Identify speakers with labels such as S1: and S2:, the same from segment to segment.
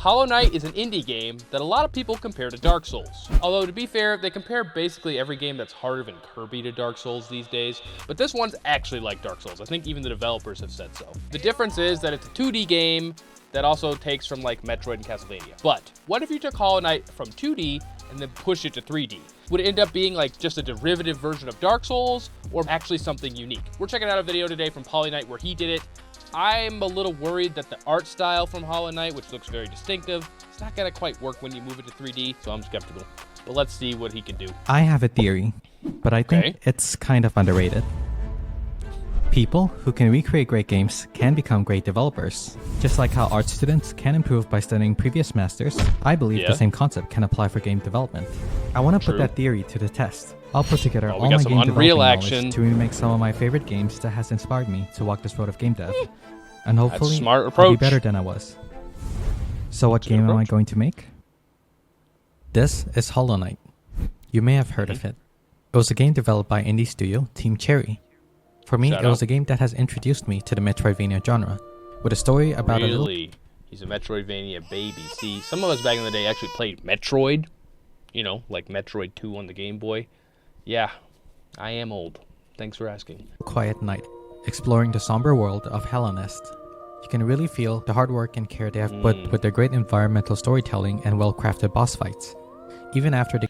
S1: Hollow Knight is an indie game that a lot of people compare to Dark Souls. Although, to be fair, they compare basically every game that's harder than Kirby to Dark Souls these days, but this one's actually like Dark Souls. I think even the developers have said so. The difference is that it's a 2D game that also takes from like Metroid and Castlevania. But what if you took Hollow Knight from 2D and then pushed it to 3D? Would it end up being like just a derivative version of Dark Souls or actually something unique? We're checking out a video today from Hollow Knight where he did it. I'm a little worried that the art style from Hollow Knight, which looks very distinctive, it's not gonna quite work when you move it to 3D, so I'm skeptical. But let's see what he can do.
S2: I have a theory, but I think it's kind of underrated. People who can recreate great games can become great developers. Just like how art students can improve by studying previous masters, I believe the same concept can apply for game development. I want to put that theory to the test. I'll put together all my game development knowledge to remake some of my favorite games that has inspired me to walk this road of game dev. And hopefully, I'll be better than I was. So what game am I going to make? This is Hollow Knight. You may have heard of it. It was a game developed by indie studio Team Cherry. For me, it was a game that has introduced me to the Metroidvania genre, with a story about a little...
S1: He's a Metroidvania baby. See, some of us back in the day actually played Metroid. You know, like Metroid 2 on the Game Boy. Yeah, I am old. Thanks for asking.
S2: Quiet night, exploring the somber world of Hellenest. You can really feel the hard work and care they have put with their great environmental storytelling and well-crafted boss fights. Even after the...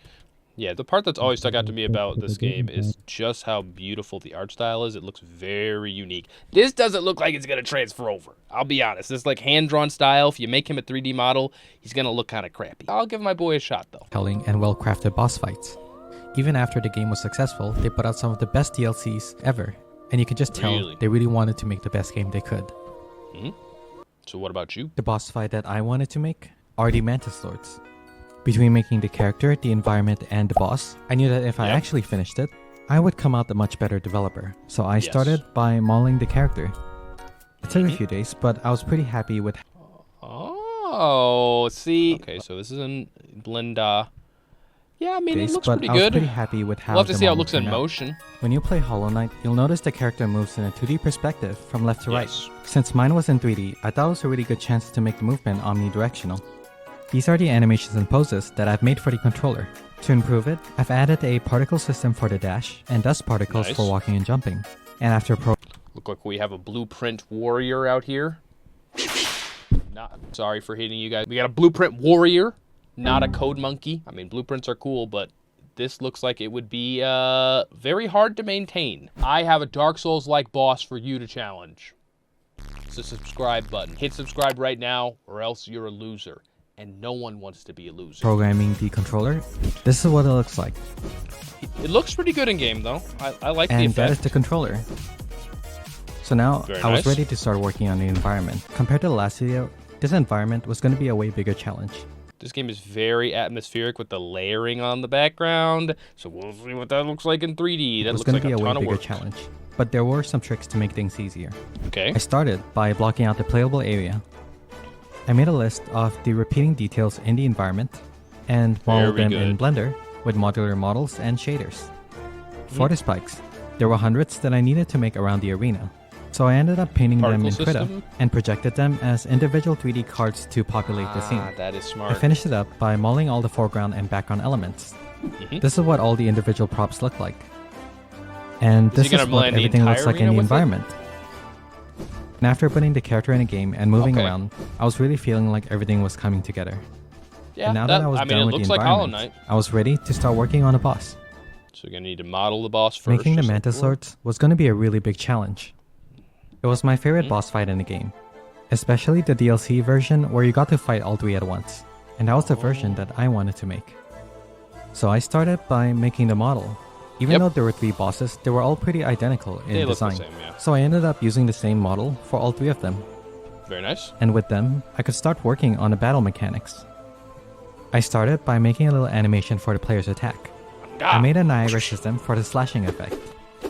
S1: Yeah, the part that's always stuck out to me about this game is just how beautiful the art style is. It looks very unique. This doesn't look like it's going to transfer over. I'll be honest. This like hand-drawn style. If you make him a 3D model, he's going to look kind of crappy. I'll give my boy a shot, though.
S2: Telling and well-crafted boss fights. Even after the game was successful, they put out some of the best DLCs ever. And you can just tell they really wanted to make the best game they could.
S1: So what about you?
S2: The boss fight that I wanted to make are the Mantis Lords. Between making the character, the environment, and the boss, I knew that if I actually finished it, I would come out a much better developer. So I started by modeling the character. It took a few days, but I was pretty happy with...
S1: Oh, see... Okay, so this is in Blender. Yeah, I mean, it looks pretty good.
S2: I was pretty happy with how
S1: we'll have to see how it looks in motion.
S2: When you play Hollow Knight, you'll notice the character moves in a 2D perspective from left to right. Since mine was in 3D, I thought it was a really good chance to make the movement omnidirectional. These are the animations and poses that I've made for the controller. To improve it, I've added a particle system for the dash and dust particles for walking and jumping. And after
S1: Look like we have a blueprint warrior out here. Sorry for hitting you guys. We got a blueprint warrior, not a code monkey. I mean, blueprints are cool, but this looks like it would be very hard to maintain. I have a Dark Souls-like boss for you to challenge. It's the subscribe button. Hit subscribe right now, or else you're a loser. And no one wants to be a loser.
S2: Programming the controller, this is what it looks like.
S1: It looks pretty good in game, though. I like the effect.
S2: And that is the controller. So now I was ready to start working on the environment. Compared to the last video, this environment was going to be a way bigger challenge.
S1: This game is very atmospheric with the layering on the background. So we'll see what that looks like in 3D. That looks like a ton of work. It was going to be a way bigger challenge. But there were some tricks to make things easier. I started by blocking out the playable area. I made a list of the repeating details in the environment and modeled them in Blender with modular models and shaders. For the spikes, there were hundreds that I needed to make around the arena. So I ended up painting them in Krita and projected them as individual 3D cards to populate the scene. That is smart.
S2: I finished it up by modeling all the foreground and background elements. This is what all the individual props look like. And this is what everything looks like in the environment. And after putting the character in a game and moving around, I was really feeling like everything was coming together. Yeah, and now that I was done with the environment, I was ready to start working on a boss.
S1: So you're going to need to model the boss first.
S2: Making the Mantis Lords was going to be a really big challenge. It was my favorite boss fight in the game, especially the DLC version where you got to fight all three at once. And that was the version that I wanted to make. So I started by making the model. Even though there were three bosses, they were all pretty identical in design. So I ended up using the same model for all three of them.
S1: Very nice.
S2: And with them, I could start working on the battle mechanics. I started by making a little animation for the player's attack. I made a Niagara system for the slashing effect.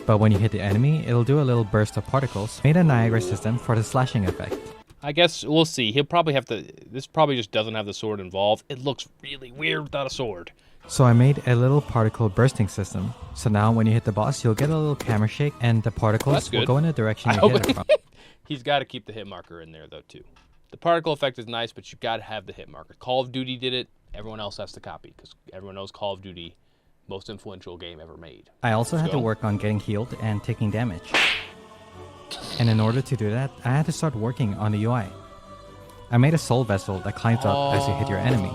S2: But when you hit the enemy, it'll do a little burst of particles. Made a Niagara system for the slashing effect.
S1: I guess we'll see. He'll probably have to... This probably just doesn't have the sword involved. It looks really weird without a sword.
S2: So I made a little particle bursting system. So now when you hit the boss, you'll get a little camera shake and the particles will go in the direction you hit it from.
S1: He's got to keep the hit marker in there though too. The particle effect is nice, but you gotta have the hit marker. Call of Duty did it. Everyone else has to copy because everyone knows Call of Duty, most influential game ever made.
S2: I also had to work on getting healed and taking damage. And in order to do that, I had to start working on the UI. I made a soul vessel that climbs up as you hit your enemy.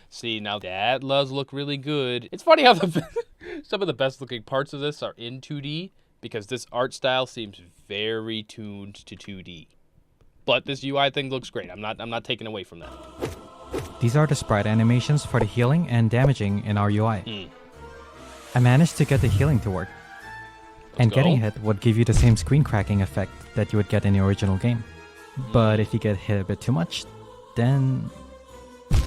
S1: See, now that does look really good. It's funny how some of the best looking parts of this are in 2D because this art style seems very tuned to 2D. But this UI thing looks great. I'm not taking away from that.
S2: These are the sprite animations for the healing and damaging in our UI. I managed to get the healing to work. And getting hit would give you the same screen cracking effect that you would get in the original game. But if you get hit a bit too much, then
S1: you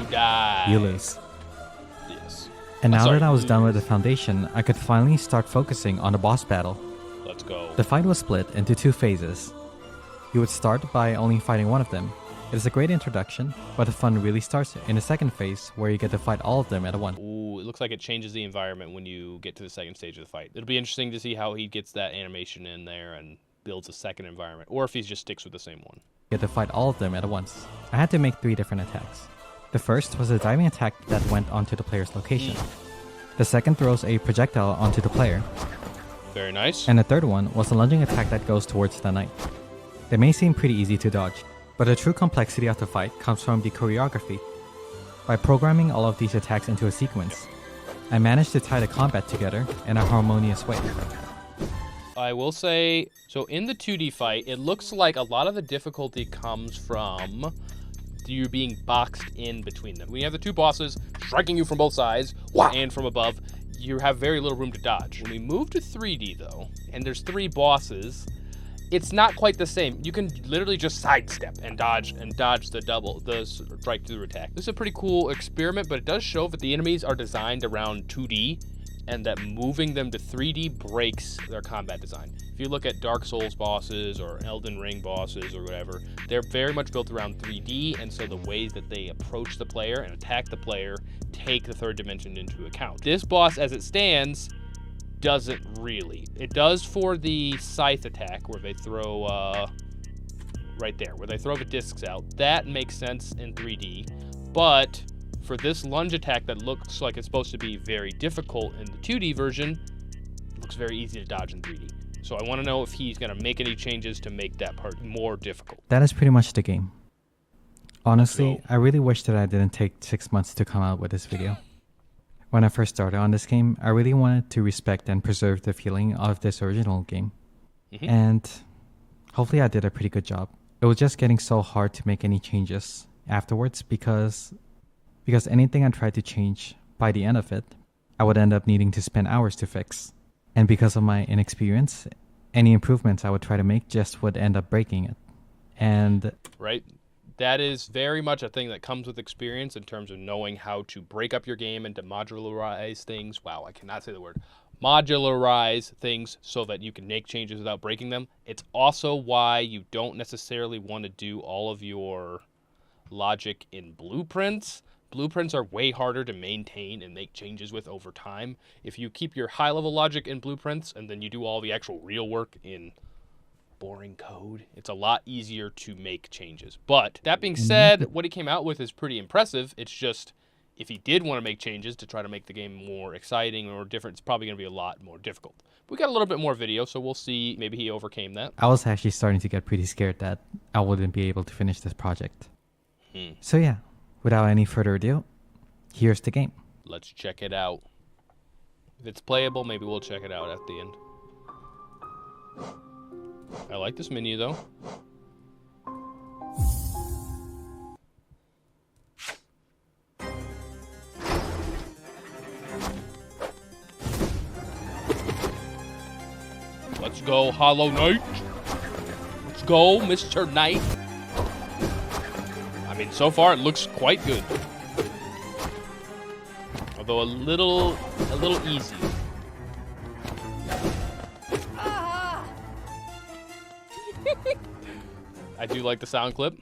S1: die.
S2: You lose.
S1: Yes.
S2: And now that I was done with the foundation, I could finally start focusing on the boss battle.
S1: Let's go.
S2: The fight was split into 2 phases. You would start by only fighting one of them. It is a great introduction, but the fun really starts in the second phase where you get to fight all of them at once.
S1: Ooh, it looks like it changes the environment when you get to the second stage of the fight. It'll be interesting to see how he gets that animation in there and builds a second environment, or if he just sticks with the same one.
S2: You get to fight all of them at once. I had to make 3 different attacks. The first was a diving attack that went onto the player's location. The second throws a projectile onto the player.
S1: Very nice.
S2: And the third one was a lunging attack that goes towards the knight. They may seem pretty easy to dodge, but the true complexity of the fight comes from the choreography. By programming all of these attacks into a sequence, I managed to tie the combat together in a harmonious way.
S1: I will say, so in the 2D fight, it looks like a lot of the difficulty comes from you being boxed in between them. When you have the 2 bosses striking you from both sides and from above, you have very little room to dodge. When we move to 3D though, and there's 3 bosses, it's not quite the same. You can literally just sidestep and dodge the strike through attack. This is a pretty cool experiment, but it does show that the enemies are designed around 2D and that moving them to 3D breaks their combat design. If you look at Dark Souls bosses or Elden Ring bosses or whatever, they're very much built around 3D, and so the ways that they approach the player and attack the player take the third dimension into account. This boss, as it stands, doesn't really. It does for the scythe attack where they throw right there, where they throw the discs out. That makes sense in 3D, but for this lunge attack that looks like it's supposed to be very difficult in the 2D version, it looks very easy to dodge in 3D. So I want to know if he's going to make any changes to make that part more difficult.
S2: That is pretty much the game. Honestly, I really wish that I didn't take 6 months to come out with this video. When I first started on this game, I really wanted to respect and preserve the feeling of this original game. And hopefully I did a pretty good job. It was just getting so hard to make any changes afterwards because anything I tried to change, by the end of it, I would end up needing to spend hours to fix. And because of my inexperience, any improvements I would try to make just would end up breaking it. And
S1: right. That is very much a thing that comes with experience in terms of knowing how to break up your game and to modularize things. Wow, I cannot say the word. Modularize things so that you can make changes without breaking them. It's also why you don't necessarily want to do all of your logic in blueprints. Blueprints are way harder to maintain and make changes with over time. If you keep your high-level logic in blueprints and then you do all the actual real work in boring code, it's a lot easier to make changes. But that being said, what he came out with is pretty impressive. It's just, if he did want to make changes to try to make the game more exciting or different, it's probably going to be a lot more difficult. We got a little bit more video, so we'll see. Maybe he overcame that.
S2: I was actually starting to get pretty scared that I wouldn't be able to finish this project. So yeah, without any further ado, here's the game.
S1: Let's check it out. If it's playable, maybe we'll check it out at the end. I like this menu, though. Let's go, Hollow Knight. Let's go, Mr. Knight. I mean, so far it looks quite good. Although a little easy. I do like the sound clip.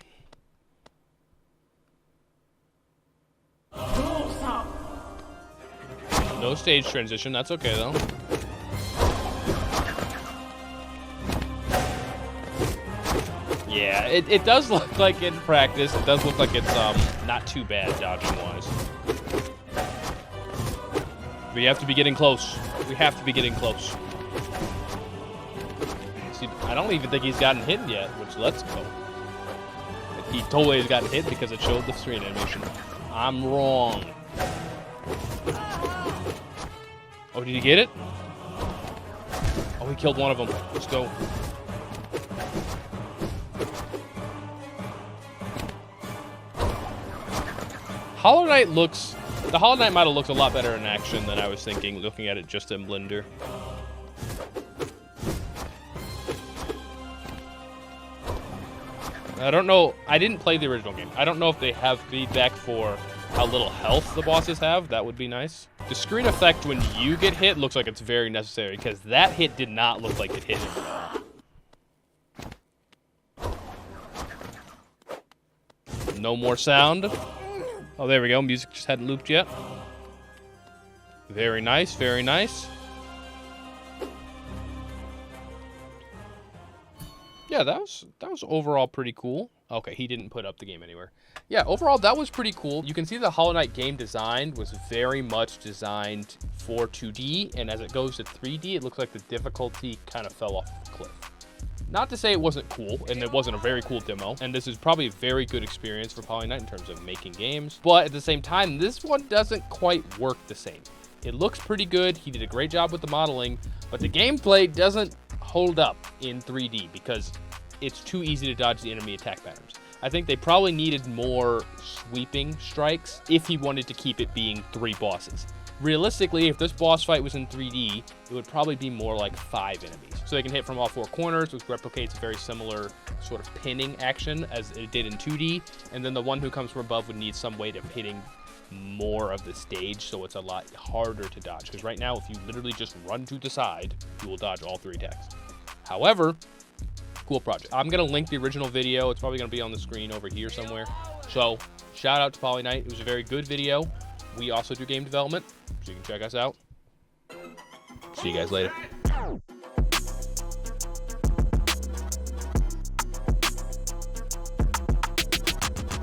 S1: No stage transition, that's okay though. Yeah, it does look like in practice, it does look like it's not too bad dodging-wise. We have to be getting close. We have to be getting close. See, I don't even think he's gotten hit yet, which let's go. He totally has gotten hit because it showed the screen animation. I'm wrong. Oh, did he get it? Oh, he killed one of them. Let's go. Hollow Knight looks... The Hollow Knight model looks a lot better in action than I was thinking, looking at it just in Blender. I don't know. I didn't play the original game. I don't know if they have feedback for how little health the bosses have. That would be nice. The screen effect when you get hit looks like it's very necessary, because that hit did not look like it hit him at all. No more sound. Oh, there we go. Music just hadn't looped yet. Very nice, very nice. Yeah, that was overall pretty cool. Okay, he didn't put up the game anywhere. Yeah, overall, that was pretty cool. You can see the Hollow Knight game design was very much designed for 2D, and as it goes to 3D, it looks like the difficulty kind of fell off the cliff. Not to say it wasn't cool, and it wasn't a very cool demo, and this is probably a very good experience for Polyknight in terms of making games, but at the same time, this one doesn't quite work the same. It looks pretty good, he did a great job with the modeling, but the gameplay doesn't hold up in 3D because it's too easy to dodge the enemy attack patterns. I think they probably needed more sweeping strikes if he wanted to keep it being 3 bosses. Realistically, if this boss fight was in 3D, it would probably be more like 5 enemies. So they can hit from all 4 corners, which replicates a very similar sort of pinning action as it did in 2D. And then the one who comes from above would need some way of hitting more of the stage, so it's a lot harder to dodge. Because right now, if you literally just run to the side, you will dodge all 3 attacks. However, cool project. I'm going to link the original video. It's probably going to be on the screen over here somewhere. So, shout out to Polyknight. It was a very good video. We also do game development, so you can check us out. See you guys later.